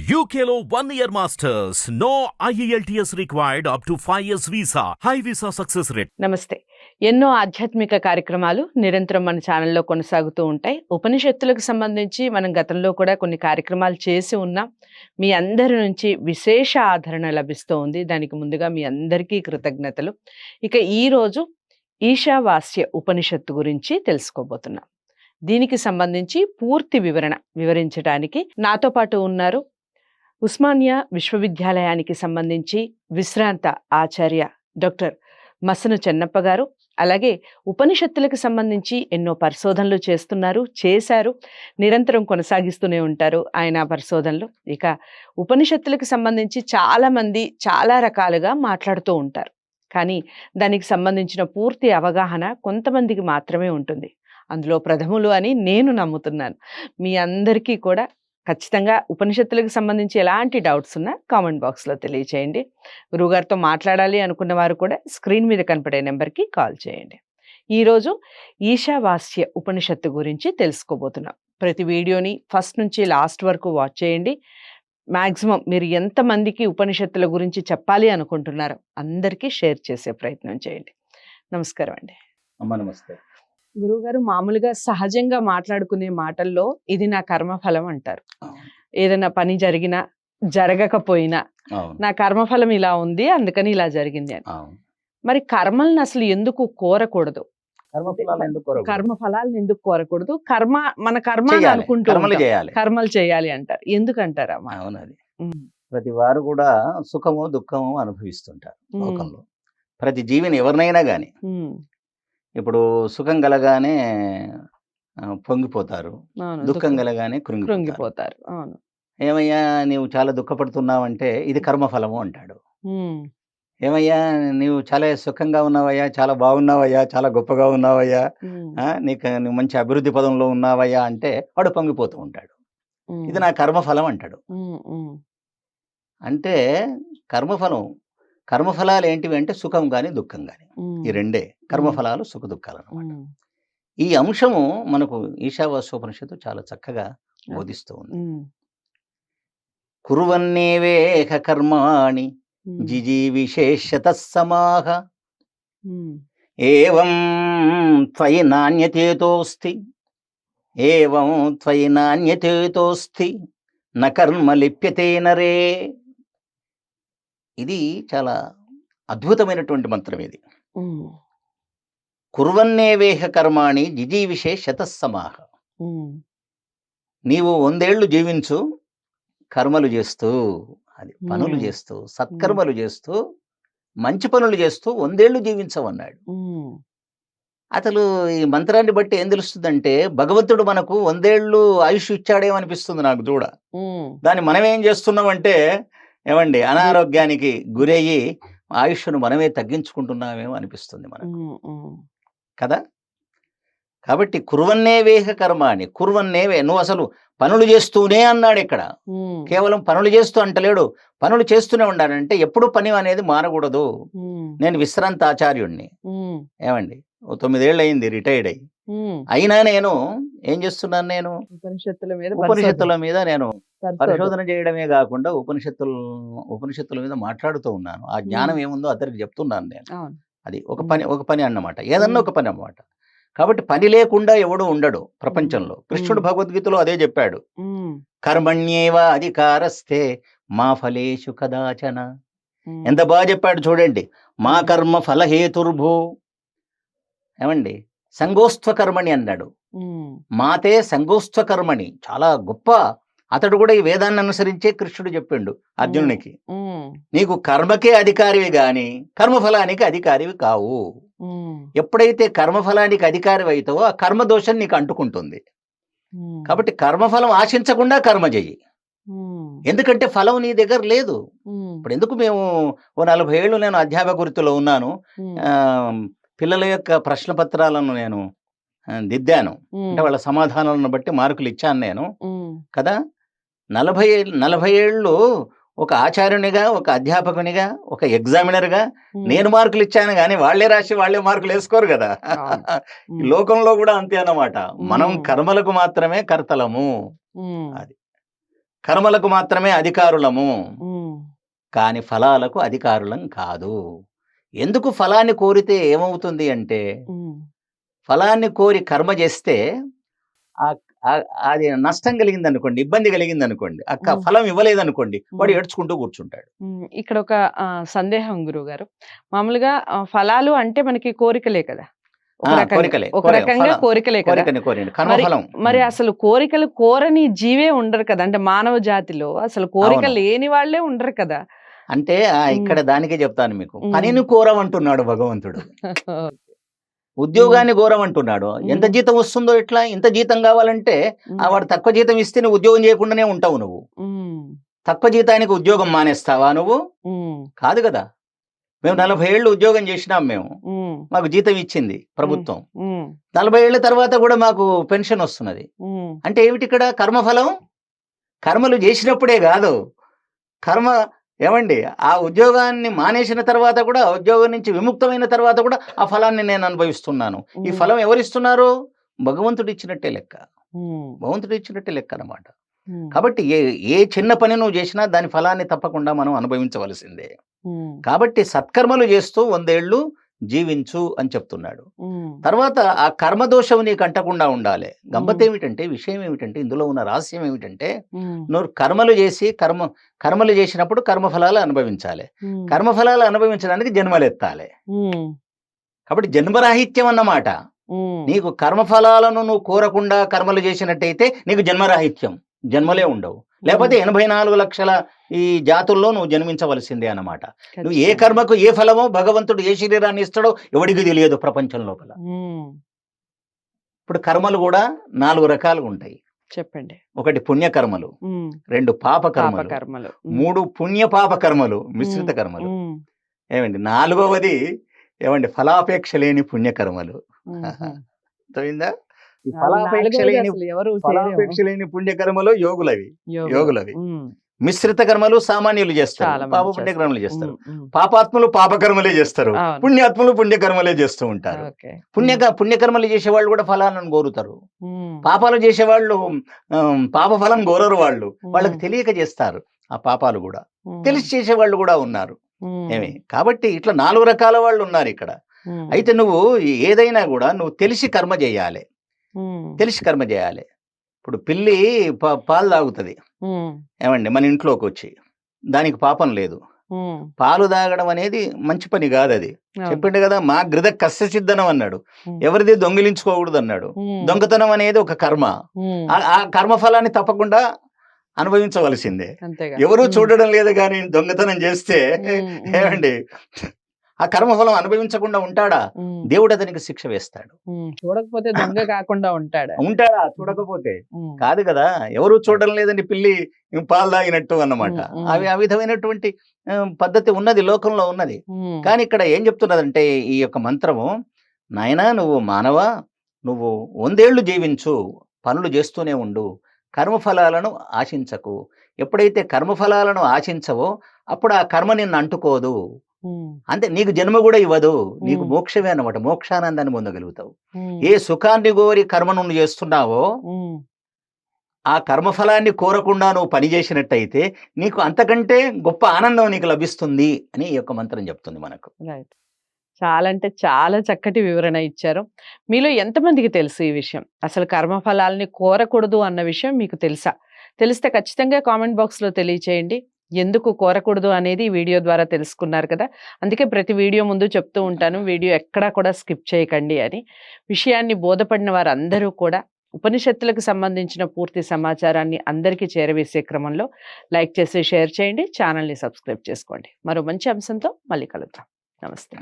UKLO 1 year masters. No IELTS required up to 5 years visa. High visa success rate. నమస్తే. ఎన్నో ఆధ్యాత్మిక కార్యక్రమాలు నిరంతరం మన ఛానల్లో కొనసాగుతూ ఉంటాయి. ఉపనిషత్తులకు సంబంధించి మనం గతంలో కూడా కొన్ని కార్యక్రమాలు చేసి ఉన్నాం. మీ అందరి నుంచి విశేష ఆదరణ లభిస్తూ ఉంది. దానికి ముందుగా మీ అందరికీ కృతజ్ఞతలు. ఇక ఈరోజు ఈశావాస్య ఉపనిషత్తు గురించి తెలుసుకోబోతున్నాం. దీనికి సంబంధించి పూర్తి వివరించడానికి నాతో పాటు ఉన్నారు ఉస్మానియా విశ్వవిద్యాలయానికి సంబంధించి విశ్రాంత ఆచార్య డాక్టర్ మసను చెన్నప్ప గారు. అలాగే ఉపనిషత్తులకు సంబంధించి ఎన్నో పరిశోధనలు చేశారు, నిరంతరం కొనసాగిస్తూనే ఉంటారు ఆయన పరిశోధనలు. ఇక ఉపనిషత్తులకు సంబంధించి చాలామంది చాలా రకాలుగా మాట్లాడుతూ ఉంటారు, కానీ దానికి సంబంధించిన పూర్తి అవగాహన కొంతమందికి మాత్రమే ఉంటుంది. అందులో ప్రథములు అని నేను నమ్ముతున్నాను. మీ అందరికీ కూడా ఖచ్చితంగా ఉపనిషత్తులకు సంబంధించి ఎలాంటి డౌట్స్ ఉన్నా కామెంట్ బాక్స్లో తెలియచేయండి. గురువుగారితో మాట్లాడాలి అనుకున్న వారు కూడా స్క్రీన్ మీద కనపడే నెంబర్కి కాల్ చేయండి. ఈరోజు ఈశావాస్య ఉపనిషత్తు గురించి తెలుసుకోబోతున్నాం. ప్రతి వీడియోని ఫస్ట్ నుంచి లాస్ట్ వరకు వాచ్ చేయండి. మ్యాక్సిమం మీరు ఎంతమందికి ఉపనిషత్తుల గురించి చెప్పాలి అనుకుంటున్నారో అందరికీ షేర్ చేసే ప్రయత్నం చేయండి. నమస్కారం అండి. అమ్మ నమస్తే. గురువుగారు, మామూలుగా సహజంగా మాట్లాడుకునే మాటల్లో ఇది నా కర్మఫలం అంటారు. ఏదైనా పని జరిగినా జరగకపోయినా నా కర్మఫలం ఇలా ఉంది, అందుకని ఇలా జరిగింది అని. మరి కర్మల్ని అసలు ఎందుకు కోరకూడదు? కర్మఫలాలను ఎందుకు కోరకూడదు? మన కర్మ అనుకుంటూ కర్మలు చేయాలి అంటారు. ఎందుకంటారా? అవునది ప్రతి వారు కూడా సుఖము దుఃఖము అనుభవిస్తుంటారు లోకంలో. ప్రతి జీవిని ఎవరినైనా గాని ఇప్పుడు సుఖం కలగానే పొంగిపోతారు, దుఃఖం కలగానే కృంగిపోతారు. ఏమయ్యా నీవు చాలా దుఃఖపడుతున్నావంటే ఇది కర్మఫలము అంటాడు. ఏమయ్యా నీవు చాలా సుఖంగా ఉన్నావయ్యా, చాలా బాగున్నావయ్యా, చాలా గొప్పగా ఉన్నావయ్యా, నువ్వు మంచి అభివృద్ధి పదంలో ఉన్నావయ్యా అంటే వాడు పొంగిపోతూ ఉంటాడు. ఇది నా కర్మఫలం అంటాడు. అంటే కర్మఫలాలు ఏంటివి అంటే సుఖం గాని దుఃఖం గాని, ఈ రెండే కర్మఫలాలు, సుఖ దుఃఖాలు అన్నమాట. ఈ అంశము మనకు ఈశావాస్యోపనిషత్తు చాలా చక్కగా బోధిస్తూ ఉంది. కుర్వన్నేవేహ కర్మాణి జిజీవిషేషత సమాహ ఏవం త్వయి నాణ్యతేతోస్తి న కర్మ లిప్యతే నరే. ఇది చాలా అద్భుతమైనటువంటి మంత్రం. ఇది కుర్వన్నేవేహ కర్మాణి జిజీవిషే శతస్సమాహ. నీవు 100 ఏళ్ళు జీవించు కర్మలు చేస్తూ, అది పనులు చేస్తూ, సత్కర్మలు చేస్తూ, మంచి పనులు చేస్తూ 100 ఏళ్ళు జీవించవన్నాడు. అసలు ఈ మంత్రాన్ని బట్టి ఏం తెలుస్తుందంటే భగవంతుడు మనకు 100 ఏళ్ళు ఆయుష్ ఇచ్చాడేమనిపిస్తుంది నాకు చూడ. దాన్ని మనం ఏం చేస్తున్నామంటే ఏమండి అనారోగ్యానికి గురయ్యి ఆయుష్ను మనమే తగ్గించుకుంటున్నామేమో అనిపిస్తుంది మనకు కదా. కాబట్టి కుర్వన్నేవేహ కర్మాణి, కుర్వన్నేవే, నువ్వు అసలు పనులు చేస్తూనే అన్నాడు ఇక్కడ. కేవలం పనులు చేస్తూ అంటలేడు, పనులు చేస్తూనే ఉండాలంటే ఎప్పుడు పని అనేది మారకూడదు. నేను విశ్రాంత ఆచార్యుణ్ణి, ఏమండి 9 ఏళ్ళు అయింది రిటైర్డ్ అయ్యి, అయినా నేను ఏం చేస్తున్నాను, నేను ఉపనిషత్తుల మీద నేను పరిశోధన చేయడమే కాకుండా ఉపనిషత్తుల మీద మాట్లాడుతూ ఉన్నాను. ఆ జ్ఞానం ఏముందో అతనికి చెప్తున్నాను నేను. అది ఒక పని అన్నమాట, ఏదన్నా ఒక పని అన్నమాట. కాబట్టి పని లేకుండా ఎవడు ఉండడు ప్రపంచంలో. కృష్ణుడు భగవద్గీతలో అదే చెప్పాడు, కర్మణ్యేవ అధికారస్తే మా ఫలేషు కదాచన. ఎంత బాగా చెప్పాడు చూడండి. మా కర్మ ఫలహేతుర్భూ, ఏమండి సంగోస్త్వ కర్మణి అన్నాడు. మాతే సంగోస్త్వ కర్మణి, చాలా గొప్ప. అతడు కూడా ఈ వేదాన్ని అనుసరించే కృష్ణుడు చెప్పిండు అర్జునునికి, నీకు కర్మకే అధికారివి గాని కర్మఫలానికి అధికారివి కావు. ఎప్పుడైతే కర్మఫలానికి అధికారి అవుతావో ఆ కర్మదోషం నీకు అంటుకుంటుంది. కాబట్టి కర్మఫలం ఆశించకుండా కర్మ చెయ్యి, ఎందుకంటే ఫలం నీ దగ్గర లేదు. ఇప్పుడు ఎందుకు మేము 40 ఏళ్ళు నేను అధ్యాపక వృత్తిలో ఉన్నాను. పిల్లల యొక్క ప్రశ్న పత్రాలను నేను దిద్దాను, అంటే వాళ్ళ సమాధానాలను బట్టి మార్కులు ఇచ్చాను నేను కదా. 40 ఏళ్ళు ఒక ఆచార్యునిగా, ఒక అధ్యాపకునిగా, ఒక ఎగ్జామినర్గా నేను మార్కులు ఇచ్చాను, కానీ వాళ్ళే రాసి వాళ్ళే మార్కులు వేసుకోరు కదా. లోకంలో కూడా అంతే అన్నమాట. మనం కర్మలకు మాత్రమే కర్తలము. అది కర్మలకు మాత్రమే అధికారులము, ఉమ్, కానీ ఫలాలకు అధికారులం కాదు. ఎందుకు ఫలాన్ని కోరితే ఏమవుతుంది అంటే, ఉమ్, ఫలాన్ని కోరి కర్మ చేస్తే అది నష్టం కలిగింది అనుకోండి, ఇబ్బంది కలిగింది అనుకోండి, ఫలం ఇవ్వలేదనుకోండి, వాడు ఏడ్చుకుంటూ కూర్చుంటాడు. ఇక్కడ ఒక సందేహం గురువు గారు, మామూలుగా ఫలాలు అంటే మనకి కోరికలే కదా, కోరికలే, ఒక రకంగా కోరికలే కదా. కర్మఫలం. మరి అసలు కోరికలు కోరని జీవే ఉండరు కదా, అంటే మానవ జాతిలో అసలు కోరిక లేని వాళ్ళే ఉండరు కదా. అంటే ఇక్కడ దానికే చెప్తాను మీకు, పనిని కోరమంటున్నాడు భగవంతుడు, ఉద్యోగాన్ని కోరమంటున్నాడు. ఎంత జీతం వస్తుందో ఎట్లా, ఇంత జీతం కావాలంటే వాడు తక్కువ జీతం ఇస్తే నువ్వు ఉద్యోగం చేయకుండానే ఉంటావు. నువ్వు తక్కువ జీతానికి ఉద్యోగం మానేస్తావా నువ్వు? కాదు కదా. మేము 40 ఏళ్ళు ఉద్యోగం చేసినాం, మేము మాకు జీతం ఇచ్చింది ప్రభుత్వం. 40 ఏళ్ల తర్వాత కూడా మాకు పెన్షన్ వస్తున్నది. అంటే ఏమిటి ఇక్కడ? కర్మఫలం. కర్మలు చేసినప్పుడే కాదు, కర్మ ఏమండి, ఆ ఉద్యోగాన్ని మానేసిన తర్వాత కూడా, ఉద్యోగం నుంచి విముక్తమైన తర్వాత కూడా ఆ ఫలాన్ని నేను అనుభవిస్తున్నాను. ఈ ఫలం ఎవరిస్తున్నారు? భగవంతుడు ఇచ్చినట్టే లెక్క, భగవంతుడు ఇచ్చినట్టే లెక్క అన్నమాట. కాబట్టి ఏ చిన్న పని నువ్వు చేసినా దాని ఫలాన్ని తప్పకుండా మనం అనుభవించవలసిందే. కాబట్టి సత్కర్మలు చేస్తూ 100 ఏళ్ళు జీవించు అని చెప్తున్నాడు. తర్వాత ఆ కర్మదోషం నీకు అంటకుండా ఉండాలి. గంపత ఏమిటంటే, విషయం ఏమిటంటే, ఇందులో ఉన్న రహస్యం ఏమిటంటే, నువ్వు కర్మలు చేసినప్పుడు కర్మఫలాలు అనుభవించాలి. కర్మఫలాలు అనుభవించడానికి జన్మలు ఎత్తాలి. కాబట్టి జన్మరాహిత్యం అన్నమాట. నీకు కర్మఫలాలను నువ్వు కోరకుండా కర్మలు చేసినట్టయితే నీకు జన్మరాహిత్యం, జన్మలే ఉండవు. లేకపోతే 84 లక్షల ఈ జాతుల్లో నువ్వు జన్మించవలసిందే అన్నమాట. నువ్వు ఏ కర్మకు ఏ ఫలమో, భగవంతుడు ఏ శరీరాన్ని ఇస్తాడో ఎవడికి తెలియదు ప్రపంచం లోపల. ఇప్పుడు కర్మలు కూడా 4 రకాలుగా ఉంటాయి. చెప్పండి. 1 పుణ్యకర్మలు, 2 పాపకర్మలు, 3 పుణ్య పాప కర్మలు, మిశ్రిత కర్మలు. ఏమండి 4వది ఏమండి, ఫలాపేక్ష లేని పుణ్యకర్మలు. అర్థమైందా? ఫలాపేక్ష లేని పుణ్యకర్మలు యోగులవి. మిశ్రిత కర్మలు సామాన్యులు చేస్తారు, పాప పుణ్యకర్మలు చేస్తారు. పాపాత్ములు పాపకర్మలే చేస్తారు, పుణ్యాత్ములు పుణ్యకర్మలే చేస్తూ ఉంటారు. పుణ్యకర్మలు చేసేవాళ్ళు కూడా ఫలాలను కోరుతారు, పాపాలు చేసేవాళ్ళు పాప ఫలం కోరరు. వాళ్ళకి తెలియక చేస్తారు ఆ పాపాలు కూడా, తెలిసి చేసేవాళ్ళు కూడా ఉన్నారు. కాబట్టి ఇట్లా 4 రకాల వాళ్ళు ఉన్నారు ఇక్కడ. అయితే నువ్వు ఏదైనా కూడా నువ్వు తెలిసి కర్మ చేయాలి, తెలిసి కర్మ చేయాలి. ఇప్పుడు పిల్లి పాలు తాగుతుంది, ఏమండి, మన ఇంట్లోకి వచ్చి, దానికి పాపం లేదు. పాలు తాగడం అనేది మంచి పని కాదు. అది చెప్పిండు కదా, మా గృద కస్య సిద్ధనం అన్నాడు, ఎవరిది దొంగిలించుకోకూడదు అన్నాడు. దొంగతనం అనేది ఒక కర్మ, ఆ కర్మఫలాన్ని తప్పకుండా అనుభవించవలసిందే. ఎవరు చూడడం లేదు కానీ దొంగతనం చేస్తే ఏమండి, ఆ కర్మఫలం అనుభవించకుండా ఉంటాడా? దేవుడు అతనికి శిక్ష వేస్తాడు. చూడకపోతే దొంగ కాకుండా ఉంటాడా? చూడకపోతే కాదు కదా. ఎవరు చూడడం లేదని పిల్లి పాలు తాగినట్టు అన్నమాట. ఆ విధమైనటువంటి పద్ధతి ఉన్నది, లోకంలో ఉన్నది. కానీ ఇక్కడ ఏం చెప్తున్నదంటే ఈ యొక్క మంత్రము, నాయనా నువ్వు మానవ, నువ్వు 100 ఏళ్ళు జీవించు, పనులు చేస్తూనే ఉండు, కర్మఫలాలను ఆశించకు. ఎప్పుడైతే కర్మఫలాలను ఆశించవో అప్పుడు ఆ కర్మ నిన్ను అంటుకోదు, అంతే. నీకు జన్మ కూడా ఇవ్వదు, నీకు మోక్షమే అన్నమాట. మోక్షానందాన్ని పొందగలుగుతావు. ఏ సుఖాన్ని కోరి కర్మ నువ్వు చేస్తున్నావో ఆ కర్మఫలాన్ని కోరకుండా నువ్వు పని చేసినట్టయితే నీకు అంతకంటే గొప్ప ఆనందం నీకు లభిస్తుంది అని ఈ యొక్క మంత్రం చెప్తుంది మనకు. చాలా అంటే చాలా చక్కటి వివరణ ఇచ్చారు. మీలో ఎంతమందికి తెలుసు ఈ విషయం, అసలు కర్మఫలాల్ని కోరకూడదు అన్న విషయం మీకు తెలుసా? తెలిస్తే ఖచ్చితంగా కామెంట్ బాక్స్లో తెలియచేయండి. ఎందుకు కోరకూడదు అనేది వీడియో ద్వారా తెలుసుకున్నారు కదా, అందుకే ప్రతి వీడియో ముందు చెప్తూ ఉంటాను, వీడియో ఎక్కడా కూడా స్కిప్ చేయకండి అని. విషయాన్ని బోధపడిన వారందరూ కూడా ఉపనిషత్తులకు సంబంధించిన పూర్తి సమాచారాన్ని అందరికీ చేరవేసే క్రమంలో లైక్ చేసి షేర్ చేయండి, ఛానల్ని సబ్స్క్రైబ్ చేసుకోండి. మరో మంచి అంశంతో మళ్ళీ కలుద్దాం. నమస్తే.